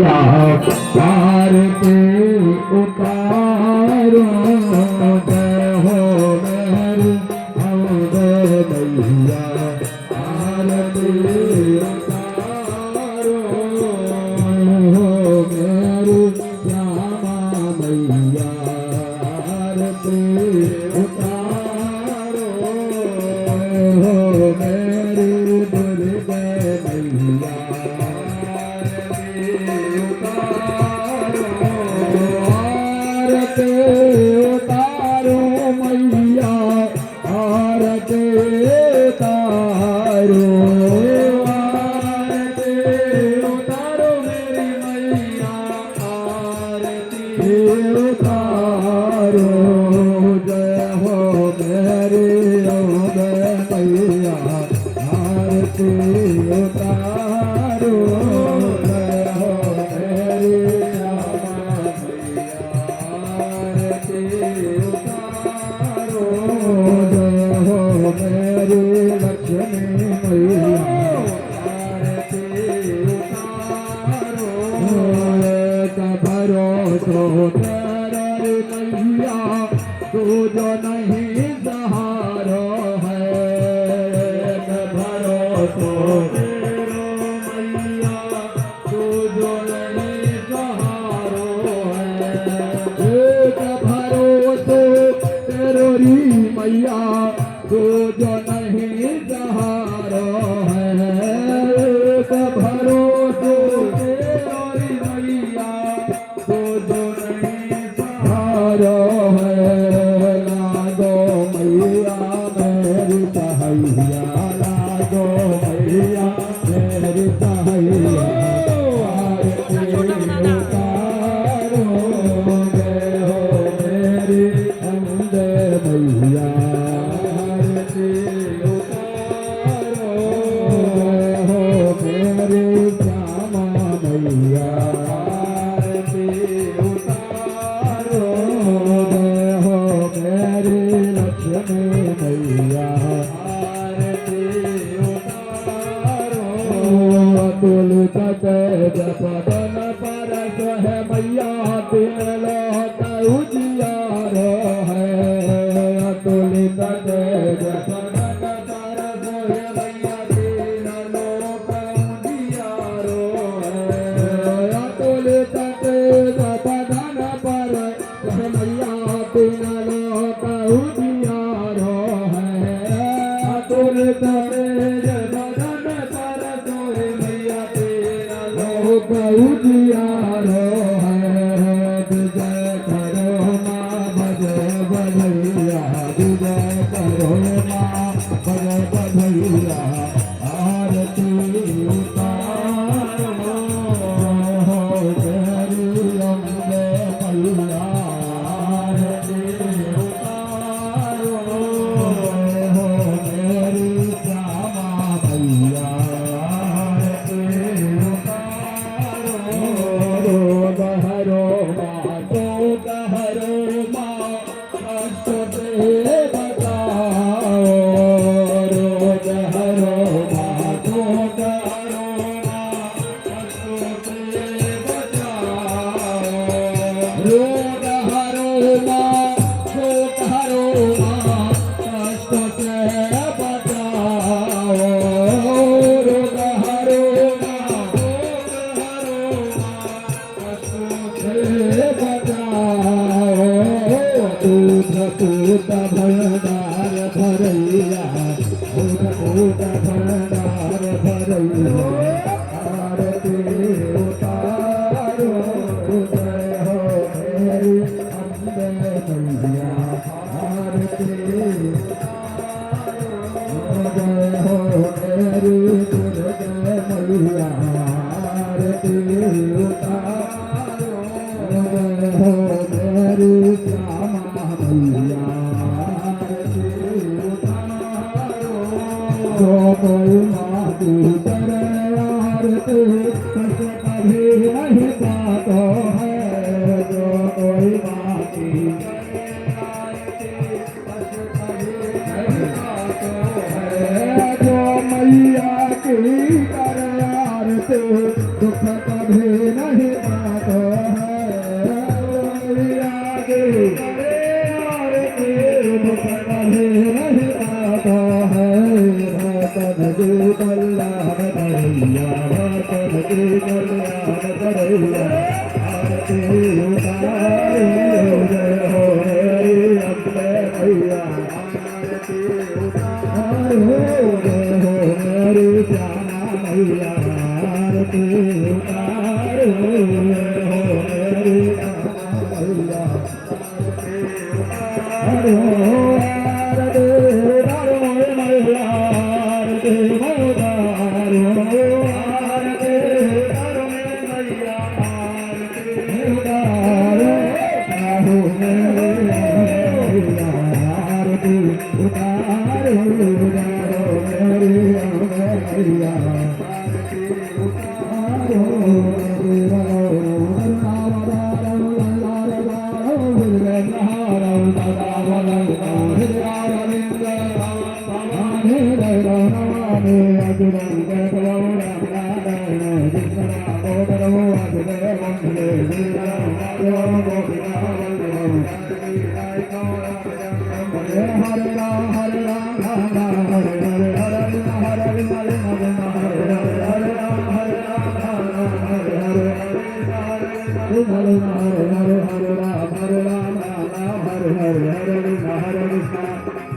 आरती उतारो जय हो मेरी अवध मैया आरती उतारो हो मेरी श्यामा मैया आरती उतारो हो मेरी दुर्गा मैया आरती उतारो मैया आरती उतारो आरती उतारो मेरी मैया आरती उतारो जय हो मेरी अवध मैया आरती उतारो जय हो मेरी मेरी लक्ष्मी मैया आरती उतारो एक भरोसो तेरे मैया तू जो नहीं सहारो है एक भरोसो तेरो मैया तू जो नहीं सहारो है एक भरोसो तेरी मैया तू जो नहीं सहारो है एक भरोसो तेरी मैया तू जो नहीं सहारो है लागो मैया मेरी सहाइया लागो मैया मेरी सहाइया आरती उतारो जय हो मेरी अवध मैया आरती उतारो हो मेरी श्यामा मैया आरती उतारो जय हो मेरी लक्ष्मी मैया आरती उतारो अतुलित तेज पदन परस है मैया तीन लोक उजियारो है अतुलित तेज पदन परस है मैया तीन लोक उजियारो है अतुलित तेज पदन परस है मैया तीन लोक उजियारो है अतुलित तेज पदन परस है मैया तीन लोक उजियारो है विजय करो माँ भजय बधैया विजय करो माँ भजय बधैया आरती उतारो हो तेरी अवध मैया आरती उतारो हो मेरी श्यामा मैया आरती उतारो रोग हरो माँ शोक हरो माँ कष्ट से बचाओ रोग हरो माँ शोक हरो माँ कष्ट से बचाओ रोग हरो माँ शोक हरो माँ कष्ट से बचाओ रोग हरो माँ शोक हरो माँ कष्ट से बचाओ दूध पूत भंडार भरैया दूध पूत भंडार भरैया आरती उतारो जय हो मेरी अवध मैया आरती उतारो जय हो मेरी दुर्गा मैया आरती उतारो जय हो मेरी श्यामा मैया आरती उतारो जो कोई माती करे आरती कष्ट कभी नहीं पाता है जो कोई माती करे आरती कष्ट कभी नहीं पाता है जो मैया की करे आरती दुख कभी नहीं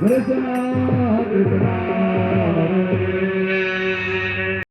Krishna Krishna Hare